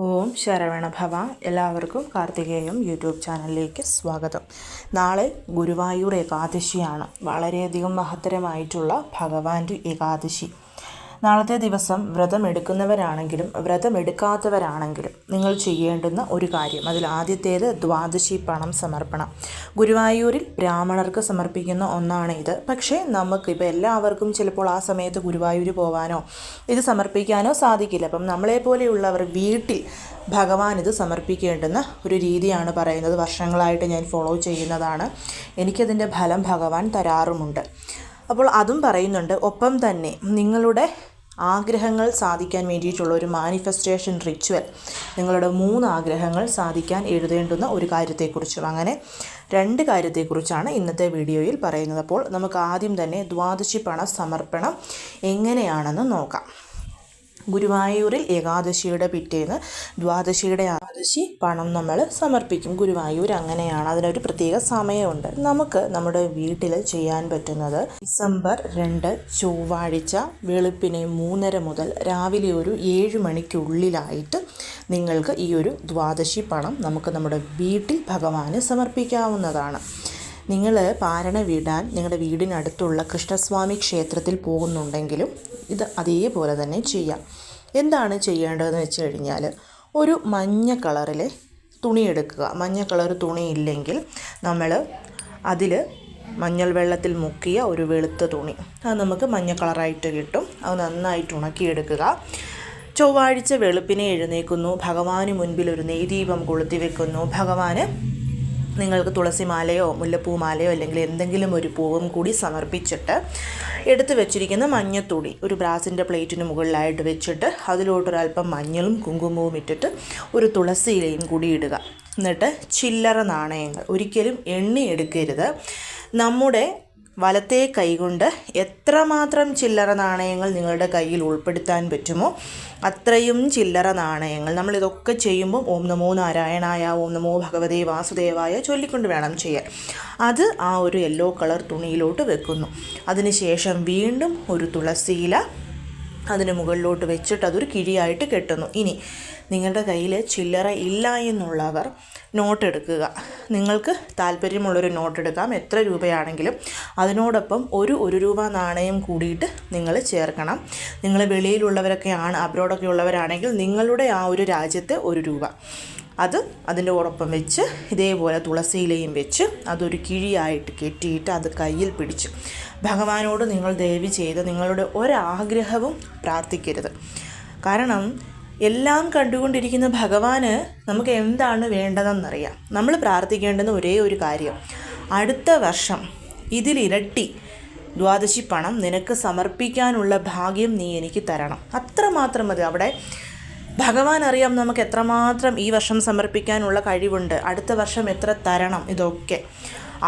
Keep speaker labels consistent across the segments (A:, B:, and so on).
A: ഓം ശരവണ ഭവ. എല്ലാവർക്കും കാർത്തികേയം യൂട്യൂബ് ചാനലിലേക്ക് സ്വാഗതം. നാളെ ഗുരുവായൂർ ഏകാദശിയാണ്. വളരെയധികം മഹത്തരമായിട്ടുള്ള ഭഗവാന്റെ ഏകാദശി. നാളത്തെ ദിവസം വ്രതമെടുക്കുന്നവരാണെങ്കിലും വ്രതമെടുക്കാത്തവരാണെങ്കിലും നിങ്ങൾ ചെയ്യേണ്ടുന്ന ഒരു കാര്യം, അതിൽ ആദ്യത്തേത് ദ്വാദശി പണം സമർപ്പണം. ഗുരുവായൂരിൽ ബ്രാഹ്മണർക്ക് സമർപ്പിക്കുന്ന ഒന്നാണ് ഇത്. പക്ഷേ നമുക്കിപ്പോൾ എല്ലാവർക്കും ചിലപ്പോൾ ആ സമയത്ത് ഗുരുവായൂർ പോകാനോ ഇത് സമർപ്പിക്കാനോ സാധിക്കില്ല. അപ്പം നമ്മളെപ്പോലെയുള്ളവർ വീട്ടിൽ ഭഗവാൻ ഇത് സമർപ്പിക്കേണ്ടുന്ന ഒരു രീതിയാണ് പറയുന്നത്. വർഷങ്ങളായിട്ട് ഞാൻ ഫോളോ ചെയ്യുന്നതാണ്. എനിക്കതിൻ്റെ ഫലം ഭഗവാൻ തരാറുമുണ്ട്. അപ്പോൾ അതും പറയുന്നുണ്ട്. ഒപ്പം തന്നെ നിങ്ങളുടെ ആഗ്രഹങ്ങൾ സാധിക്കാൻ വേണ്ടിയിട്ടുള്ള ഒരു മാനിഫെസ്റ്റേഷൻ റിച്വൽ, നിങ്ങളുടെ 3 ആഗ്രഹങ്ങൾ സാധിക്കാൻ എഴുതേണ്ടുന്ന ഒരു കാര്യത്തെക്കുറിച്ചും, അങ്ങനെ 2 കാര്യത്തെക്കുറിച്ചാണ് ഇന്നത്തെ വീഡിയോയിൽ പറയുന്നത്. അപ്പോൾ നമുക്ക് ആദ്യം തന്നെ ദ്വാദശി പണ സമർപ്പണം എങ്ങനെയാണെന്ന് നോക്കാം. ഗുരുവായൂരിൽ ഏകാദശിയുടെ പിറ്റേന്ന് ദ്വാദശിയുടെ ഏകാദശി പണം നമ്മൾ സമർപ്പിക്കും. ഗുരുവായൂർ അങ്ങനെയാണ്, അതിനൊരു പ്രത്യേക സമയമുണ്ട്. നമുക്ക് നമ്മുടെ വീട്ടിൽ ചെയ്യാൻ പറ്റുന്നത് ഡിസംബർ 2 ചൊവ്വാഴ്ച വെളുപ്പിനെ 3:30 മുതൽ രാവിലെ ഒരു 7 മണിക്കുള്ളിലായിട്ട് നിങ്ങൾക്ക് ഈ ഒരു ദ്വാദശി പണം നമുക്ക് നമ്മുടെ വീട്ടിൽ ഭഗവാന് സമർപ്പിക്കാവുന്നതാണ്. നിങ്ങൾ പാരണ വിടാൻ നിങ്ങളുടെ വീടിനടുത്തുള്ള കൃഷ്ണസ്വാമി ക്ഷേത്രത്തിൽ പോകുന്നുണ്ടെങ്കിലും ഇത് അതേപോലെ തന്നെ ചെയ്യാം. എന്താണ് ചെയ്യേണ്ടതെന്ന് വെച്ച് കഴിഞ്ഞാൽ, ഒരു മഞ്ഞ കളറിലെ തുണി എടുക്കുക. മഞ്ഞ കളർ തുണി ഇല്ലെങ്കിൽ നമ്മൾ അതിൽ മഞ്ഞൾ വെള്ളത്തിൽ മുക്കിയ ഒരു വെളുത്ത തുണി, അത് നമുക്ക് മഞ്ഞ കളറായിട്ട് കിട്ടും. അത് നന്നായിട്ട് ഉണക്കിയെടുക്കുക. ചൊവ്വാഴ്ച വെളുപ്പിനെ എഴുന്നേൽക്കുന്നു, ഭഗവാന് മുൻപിൽ ഒരു നെയ്ദീപം കൊളുത്തി വെക്കുന്നു. ഭഗവാന് നിങ്ങൾക്ക് തുളസിമാലയോ മുല്ലപ്പൂമാലയോ അല്ലെങ്കിൽ എന്തെങ്കിലും ഒരു പൂവും കൂടി സമർപ്പിച്ചിട്ട് എടുത്ത് വെച്ചിരിക്കുന്ന മഞ്ഞത്തുണി ഒരു ബ്രാസിൻ്റെ പ്ലേറ്റിന് മുകളിലായിട്ട് വെച്ചിട്ട് അതിലോട്ടൊരൽപ്പം മഞ്ഞളും കുങ്കുമവും ഇട്ടിട്ട് ഒരു തുളസി ഇലയും കൂടി ഇടുക. എന്നിട്ട് ചില്ലറ നാണയങ്ങൾ, ഒരിക്കലും എണ്ണി എടുക്കരുത്. നമ്മുടെ വലത്തെ കൈകൊണ്ട് എത്രമാത്രം ചില്ലറ നാണയങ്ങൾ നിങ്ങളുടെ കയ്യിൽ ഉൾപ്പെടുത്താൻ പറ്റുമോ അത്രയും ചില്ലറ നാണയങ്ങൾ. നമ്മളിതൊക്കെ ചെയ്യുമ്പോൾ ഓം നമോ നാരായണായ, ഓം നമോ ഭഗവതേ വാസുദേവായ ചൊല്ലിക്കൊണ്ട് വേണം ചെയ്യാൻ. അത് ആ ഒരു യെല്ലോ കളർ തുണിയിലോട്ട് വെക്കുന്നു. അതിനുശേഷം വീണ്ടും ഒരു തുളസിയില അതിന് മുകളിലോട്ട് വെച്ചിട്ട് അതൊരു കിഴിയായിട്ട് കെട്ടുന്നു. ഇനി നിങ്ങളുടെ കയ്യിൽ ചില്ലറ ഇല്ല എന്നുള്ളവർ നോട്ട് എടുക്കുക. നിങ്ങൾക്ക് താല്പര്യമുള്ളൊരു നോട്ട് എടുക്കാം, എത്ര രൂപയാണെങ്കിലും. അതിനോടൊപ്പം ഒരു രൂപ നാണയം കൂടിയിട്ട് നിങ്ങൾ ചേർക്കണം. നിങ്ങൾ വെളിയിലുള്ളവരൊക്കെയാണ്, അബ്രോഡൊക്കെ ഉള്ളവരാണെങ്കിൽ നിങ്ങളുടെ ആ ഒരു രാജ്യത്തെ 1 രൂപ അത് അതിൻ്റെ ഒപ്പം വെച്ച് ഇതേപോലെ തുളസിയിലയും വെച്ച് അതൊരു കിഴിയായിട്ട് കെട്ടിയിട്ട് അത് കയ്യിൽ പിടിച്ച് ഭഗവാനോട് നിങ്ങൾ ദയവ് ചെയ്ത് നിങ്ങളുടെ ഒരാഗ്രഹവും പ്രാർത്ഥിക്കരുത്. കാരണം എല്ലാം കണ്ടുകൊണ്ടിരിക്കുന്ന ഭഗവാന് നമുക്ക് എന്താണ് വേണ്ടതെന്നറിയാം. നമ്മൾ പ്രാർത്ഥിക്കേണ്ടുന്ന ഒരേ ഒരു കാര്യം, അടുത്ത വർഷം ഇതിലിരട്ടി ദ്വാദശി പണം നിനക്ക് സമർപ്പിക്കാനുള്ള ഭാഗ്യം നീ എനിക്ക് തരണം. അത്രമാത്രം മതി. അവിടെ ഭഗവാൻ അറിയാം നമുക്ക് എത്രമാത്രം ഈ വർഷം സമർപ്പിക്കാനുള്ള കഴിവുണ്ട്, അടുത്ത വർഷം എത്ര തരണം, ഇതൊക്കെ.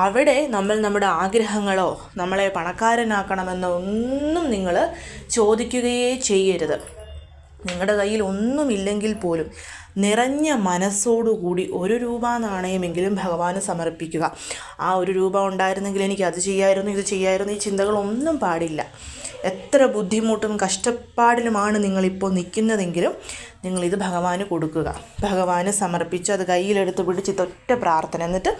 A: അവിടെ നമ്മൾ നമ്മുടെ ആഗ്രഹങ്ങളോ നമ്മളെ പണക്കാരനാക്കണമെന്നോ ഒന്നും നിങ്ങൾ ചോദിക്കുകയേ ചെയ്യരുത്. നിങ്ങളുടെ കയ്യിൽ ഒന്നുമില്ലെങ്കിൽ പോലും നിറഞ്ഞ മനസ്സോടുകൂടി 1 രൂപ നാണയമെങ്കിലും ഭഗവാന് സമർപ്പിക്കുക. ആ 1 രൂപ ഉണ്ടായിരുന്നെങ്കിൽ എനിക്ക് അത് ചെയ്യായിരുന്നു, ഇത് ചെയ്യായിരുന്നു, ഈ ചിന്തകളൊന്നും പാടില്ല. എത്ര ബുദ്ധിമുട്ടും കഷ്ടപ്പാടിലുമാണ് നിങ്ങളിപ്പോൾ നിൽക്കുന്നതെങ്കിലും നിങ്ങളിത് ഭഗവാന് കൊടുക്കുക. ഭഗവാന് സമർപ്പിച്ച് അത് കയ്യിലെടുത്ത് പിടിച്ച് ഇതൊറ്റ പ്രാർത്ഥന. എന്നിട്ട്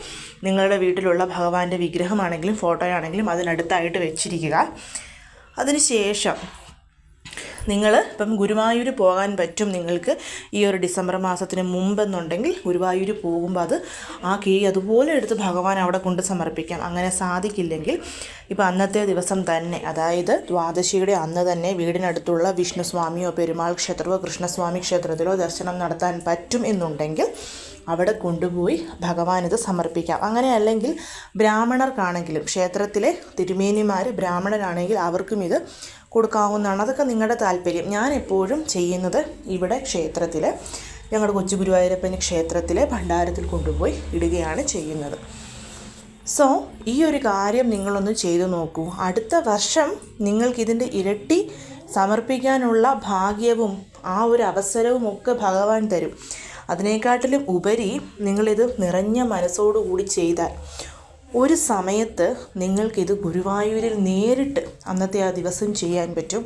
A: നിങ്ങളുടെ വീട്ടിലുള്ള ഭഗവാന്റെ വിഗ്രഹമാണെങ്കിലും ഫോട്ടോയാണെങ്കിലും അതിനടുത്തായിട്ട് വെച്ചിരിക്കുക. അതിനുശേഷം നിങ്ങൾ ഇപ്പം ഗുരുവായൂർ പോകാൻ പറ്റും നിങ്ങൾക്ക് ഈ ഒരു ഡിസംബർ മാസത്തിന് മുമ്പെന്നുണ്ടെങ്കിൽ ഗുരുവായൂർ പോകുമ്പോൾ അത് ആ കിഴി അതുപോലെ എടുത്ത് ഭഗവാൻ അവിടെ കൊണ്ട് സമർപ്പിക്കാം. അങ്ങനെ സാധിക്കില്ലെങ്കിൽ ഇപ്പോൾ അന്നത്തെ ദിവസം തന്നെ, അതായത് ദ്വാദശിയുടെ അന്ന് തന്നെ വീടിനടുത്തുള്ള വിഷ്ണുസ്വാമിയോ പെരുമാൾ ക്ഷേത്രമോ കൃഷ്ണസ്വാമി ക്ഷേത്രത്തിലോ ദർശനം നടത്താൻ പറ്റും എന്നുണ്ടെങ്കിൽ അവിടെ കൊണ്ടുപോയി ഭഗവാൻ ഇത് സമർപ്പിക്കാം. അങ്ങനെ അല്ലെങ്കിൽ ബ്രാഹ്മണർക്കാണെങ്കിലും ക്ഷേത്രത്തിലെ തിരുമേനിമാർ ബ്രാഹ്മണരാണെങ്കിൽ അവർക്കും ഇത് കൊടുക്കാവുന്നതാണ്. അതൊക്കെ നിങ്ങളുടെ താല്പര്യം. ഞാൻ എപ്പോഴും ചെയ്യുന്നത് ഇവിടെ ക്ഷേത്രത്തിൽ, ഞങ്ങളുടെ കൊച്ചു ഗുരുവായൂരപ്പന് ക്ഷേത്രത്തിലെ ഭണ്ഡാരത്തിൽ കൊണ്ടുപോയി ഇടുകയാണ് ചെയ്യുന്നത്. സോ ഈ ഒരു കാര്യം നിങ്ങളൊന്ന് ചെയ്തു നോക്കൂ. അടുത്ത വർഷം നിങ്ങൾക്കിതിൻ്റെ ഇരട്ടി സമർപ്പിക്കാനുള്ള ഭാഗ്യവും ആ ഒരു അവസരവും ഒക്കെ ഭഗവാൻ തരും. അതിനേക്കാട്ടിലും ഉപരി നിങ്ങളിത് നിറഞ്ഞ മനസ്സോടുകൂടി ചെയ്താൽ ഒരു സമയത്ത് നിങ്ങൾക്കിത് ഗുരുവായൂരിൽ നേരിട്ട് അന്നത്തെ ആ ദിവസം ചെയ്യാൻ പറ്റും.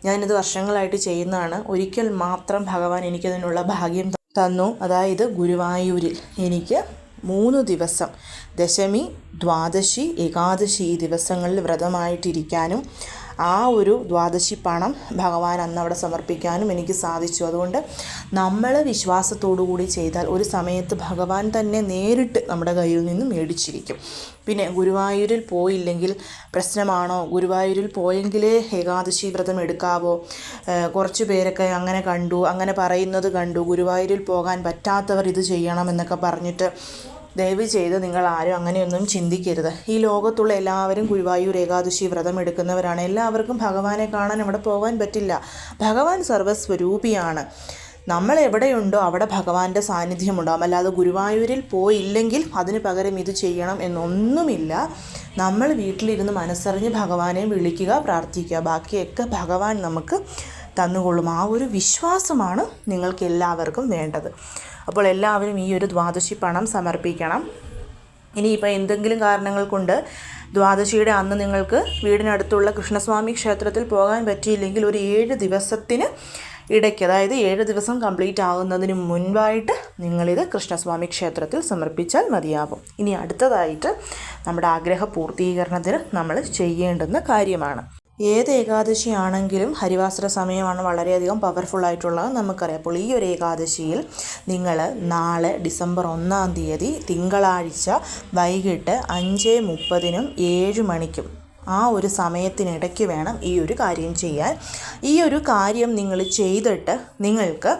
A: ഞാനിത് വർഷങ്ങളായിട്ട് ചെയ്യുന്നതാണ്. ഒരിക്കൽ മാത്രം ഭഗവാൻ എനിക്കതിനുള്ള ഭാഗ്യം തന്നു. അതായത് ഗുരുവായൂരിൽ എനിക്ക് 3 ദിവസം ദശമി, ദ്വാദശി, ഏകാദശി ഈ ദിവസങ്ങളിൽ വ്രതമായിട്ടിരിക്കാനും ആ ഒരു ദ്വാദശി പണം ഭഗവാൻ അന്ന് അവിടെ സമർപ്പിക്കാനും എനിക്ക് സാധിച്ചു. അതുകൊണ്ട് നമ്മൾ വിശ്വാസത്തോടു കൂടി ചെയ്താൽ ഒരു സമയത്ത് ഭഗവാൻ തന്നെ നേരിട്ട് നമ്മുടെ കയ്യിൽ നിന്ന് മേടിച്ചിരിക്കും. പിന്നെ ഗുരുവായൂരിൽ പോയില്ലെങ്കിൽ പ്രശ്നമാണോ? ഗുരുവായൂരിൽ പോയെങ്കിലേ ഏകാദശി വ്രതം എടുക്കാവോ? കുറച്ച് പേരൊക്കെ അങ്ങനെ കണ്ടു, അങ്ങനെ പറയുന്നത് കണ്ടു. ഗുരുവായൂരിൽ പോകാൻ പറ്റാത്തവർ ഇത് ചെയ്യണം എന്നൊക്കെ പറഞ്ഞിട്ട് ദയവ് ചെയ്ത് നിങ്ങൾ ആരും അങ്ങനെയൊന്നും ചിന്തിക്കരുത്. ഈ ലോകത്തുള്ള എല്ലാവരും ഗുരുവായൂർ ഏകാദശി വ്രതം എടുക്കുന്നവരാണ്. എല്ലാവർക്കും ഭഗവാനെ കാണാൻ അവിടെ പോകാൻ പറ്റില്ല. ഭഗവാൻ സർവ്വസ്വരൂപിയാണ്. നമ്മൾ എവിടെയുണ്ടോ അവിടെ ഭഗവാന്റെ സാന്നിധ്യമുണ്ടാകും. അല്ലാതെ ഗുരുവായൂരിൽ പോയില്ലെങ്കിൽ അതിന് പകരം ഇത് ചെയ്യണം എന്നൊന്നുമില്ല. നമ്മൾ വീട്ടിലിരുന്ന് മനസ്സറിഞ്ഞ് ഭഗവാനെ വിളിക്കുക, പ്രാർത്ഥിക്കുക. ബാക്കിയൊക്കെ ഭഗവാൻ നമുക്ക് തന്നുകൊള്ളും. ആ ഒരു വിശ്വാസമാണ് നിങ്ങൾക്ക് എല്ലാവർക്കും വേണ്ടത്. അപ്പോൾ എല്ലാവരും ഈ ഒരു ദ്വാദശി പണം സമർപ്പിക്കണം. ഇനിയിപ്പോൾ എന്തെങ്കിലും കാരണങ്ങൾ കൊണ്ട് ദ്വാദശിയുടെ അന്ന് നിങ്ങൾക്ക് വീടിനടുത്തുള്ള കൃഷ്ണസ്വാമി ക്ഷേത്രത്തിൽ പോകാൻ പറ്റിയില്ലെങ്കിൽ ഒരു 7 ദിവസത്തിന് ഇടയ്ക്ക്, അതായത് 7 ദിവസം കംപ്ലീറ്റ് ആകുന്നതിന് മുൻപായിട്ട് നിങ്ങളിത് കൃഷ്ണസ്വാമി ക്ഷേത്രത്തിൽ സമർപ്പിച്ചാൽ മതിയാകും. ഇനി അടുത്തതായിട്ട് നമ്മുടെ ആഗ്രഹ പൂർത്തീകരണത്തിന് നമ്മൾ ചെയ്യേണ്ടുന്ന കാര്യമാണ്. ഏത് ഏകാദശി ആണെങ്കിലും ഹരിവാസര സമയമാണ് വളരെയധികം പവർഫുള്ളായിട്ടുള്ളത് നമുക്കറിയാം. അപ്പോൾ ഈ ഒരു ഏകാദശിയിൽ നിങ്ങൾ നാളെ ഡിസംബർ 1-ാം തീയതി തിങ്കളാഴ്ച വൈകിട്ട് 5:30-നും 7 മണിക്കും ആ ഒരു സമയത്തിനിടയ്ക്ക് വേണം ഈ ഒരു കാര്യം ചെയ്യാൻ. ഈ ഒരു കാര്യം നിങ്ങൾ ചെയ്തിട്ട് നിങ്ങൾക്ക്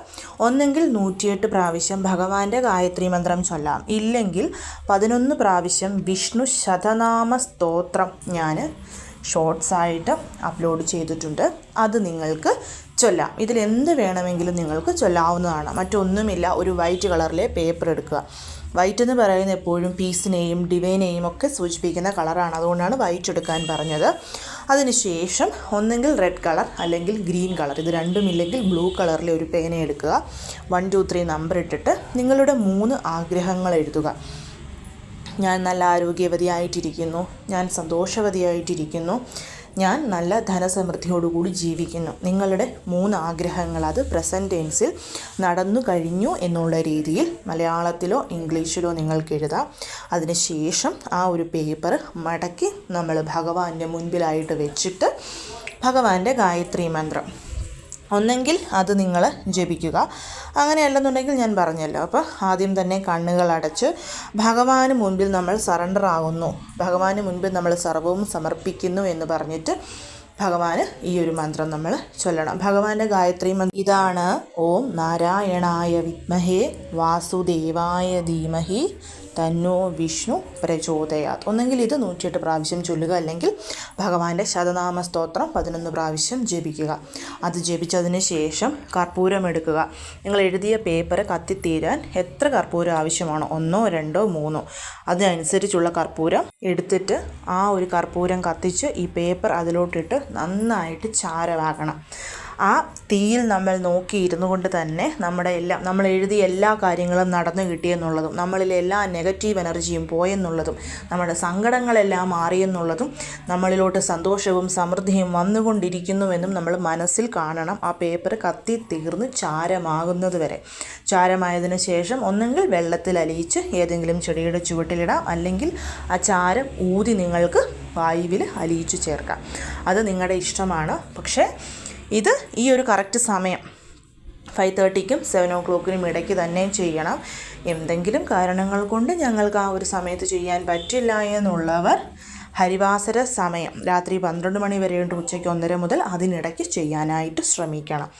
A: ഒന്നെങ്കിൽ 108 പ്രാവശ്യം ഭഗവാന്റെ ഗായത്രി മന്ത്രം ചൊല്ലാം, ഇല്ലെങ്കിൽ 11 പ്രാവശ്യം വിഷ്ണു ശതനാമ സ്തോത്രം ഞാൻ ഷോർട്സായിട്ട് അപ്ലോഡ് ചെയ്തിട്ടുണ്ട്. അത് നിങ്ങൾക്ക് ചൊല്ലാം. ഇതിലെന്ത് വേണമെങ്കിലും നിങ്ങൾക്ക് ചൊല്ലാവുന്നതാണ്. മറ്റൊന്നുമില്ല. ഒരു വൈറ്റ് കളറിലെ പേപ്പർ എടുക്കുക. വൈറ്റ് എന്ന് പറയുന്നത് എപ്പോഴും പീസിനെയും ഡിവൈനെയും ഒക്കെ സൂചിപ്പിക്കുന്ന കളറാണ്. അതുകൊണ്ടാണ് വൈറ്റ് എടുക്കാൻ പറഞ്ഞത്. അതിനുശേഷം ഒന്നെങ്കിൽ റെഡ് കളർ അല്ലെങ്കിൽ ഗ്രീൻ കളർ, ഇത് രണ്ടുമില്ലെങ്കിൽ ബ്ലൂ കളറിലെ ഒരു പേന എടുക്കുക. 1, 2, 3 നമ്പർ ഇട്ടിട്ട് നിങ്ങളുടെ 3 ആഗ്രഹങ്ങൾ എഴുതുക. ഞാൻ നല്ല ആരോഗ്യവതിയായിട്ടിരിക്കുന്നു, ഞാൻ സന്തോഷവതിയായിട്ടിരിക്കുന്നു, ഞാൻ നല്ല ധനസമൃദ്ധിയോടുകൂടി ജീവിക്കുന്നു. നിങ്ങളുടെ 3 ആഗ്രഹങ്ങൾ അത് പ്രസൻറ്റ് ടെൻസിൽ നടന്നു കഴിഞ്ഞു എന്നുള്ള രീതിയിൽ മലയാളത്തിലോ ഇംഗ്ലീഷിലോ നിങ്ങൾക്ക് എഴുതാം. അതിനുശേഷം ആ ഒരു പേപ്പർ മടക്കി നമ്മൾ ഭഗവാന്റെ മുൻപിലായിട്ട് വെച്ചിട്ട് ഭഗവാന്റെ ഗായത്രി മന്ത്രം ഒന്നെങ്കിൽ അത് നിങ്ങൾ ജപിക്കുക, അങ്ങനെയല്ലെന്നുണ്ടെങ്കിൽ ഞാൻ പറഞ്ഞല്ലോ. അപ്പോൾ ആദ്യം തന്നെ കണ്ണുകൾ അടച്ച് ഭഗവാന് മുൻപിൽ നമ്മൾ സറണ്ടർ ആകുന്നു, ഭഗവാന് മുൻപിൽ നമ്മൾ സർവ്വവും സമർപ്പിക്കുന്നു എന്ന് പറഞ്ഞിട്ട് ഭഗവാന് ഈ ഒരു മന്ത്രം നമ്മൾ ചൊല്ലണം. ഭഗവാന്റെ ഗായത്രി മന്ത്രം ഇതാണ്: ഓം നാരായണായ വിദ്മഹേ വാസുദേവായ ധീമഹി തന്നോ വിഷ്ണു പ്രചോദയാത്. ഒന്നെങ്കിൽ ഇത് 108 പ്രാവശ്യം ചൊല്ലുക, അല്ലെങ്കിൽ ഭഗവാന്റെ ശതനാമ സ്തോത്രം 11 പ്രാവശ്യം ജപിക്കുക. അത് ജപിച്ചതിന് ശേഷം കർപ്പൂരം എടുക്കുക. നിങ്ങൾ എഴുതിയ പേപ്പർ കത്തിത്തീരാൻ എത്ര കർപ്പൂരം ആവശ്യമാണോ, 1, 2, 3 അതിനനുസരിച്ചുള്ള കർപ്പൂരം എടുത്തിട്ട് ആ ഒരു കർപ്പൂരം കത്തിച്ച് ഈ പേപ്പർ അതിലോട്ടിട്ട് നന്നായിട്ട് ചാരമാക്കണം. ആ തീയിൽ നമ്മൾ നോക്കിയിരുന്നു കൊണ്ട് തന്നെ നമ്മൾ എഴുതിയ എല്ലാ കാര്യങ്ങളും നടന്നു കിട്ടിയെന്നുള്ളതും നമ്മളിലെ എല്ലാ നെഗറ്റീവ് എനർജിയും പോയെന്നുള്ളതും നമ്മുടെ സങ്കടങ്ങളെല്ലാം മാറിയെന്നുള്ളതും നമ്മളിലോട്ട് സന്തോഷവും സമൃദ്ധിയും വന്നുകൊണ്ടിരിക്കുന്നുവെന്നും നമ്മൾ മനസ്സിൽ കാണണം. ആ പേപ്പർ കത്തി തീർന്ന് ചാരമാകുന്നത് വരെ. ചാരമായതിനു ശേഷം ഒന്നെങ്കിൽ വെള്ളത്തിൽ അലിയിച്ച് ഏതെങ്കിലും ചെടിയുടെ ചുവട്ടിലിടാം, അല്ലെങ്കിൽ ആ ചാരം ഊതി നിങ്ങൾക്ക് വായുവിൽ അലിയിച്ചു ചേർക്കാം. അത് നിങ്ങളുടെ ഇഷ്ടമാണ്. പക്ഷേ ഇത് ഈ ഒരു കറക്റ്റ് സമയം 5:30-ക്കും 7 o'clock-നും ഇടയ്ക്ക് തന്നെ ചെയ്യണം. എന്തെങ്കിലും കാരണങ്ങൾ കൊണ്ട് ഞങ്ങൾക്ക് ആ ഒരു സമയത്ത് ചെയ്യാൻ പറ്റില്ല എന്നുള്ളവർ ഹരിവാസര സമയം രാത്രി 12 മണി വരെയുണ്ട്, ഉച്ചയ്ക്ക് 1:30 മുതൽ അതിനിടയ്ക്ക് ചെയ്യാനായിട്ട് ശ്രമിക്കണം.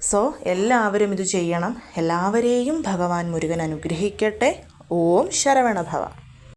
A: സോ എല്ലാവരും ഇത് ചെയ്യണം. എല്ലാവരെയും ഭഗവാൻ മുരുകൻ അനുഗ്രഹിക്കട്ടെ. ഓം ശരവണഭവ.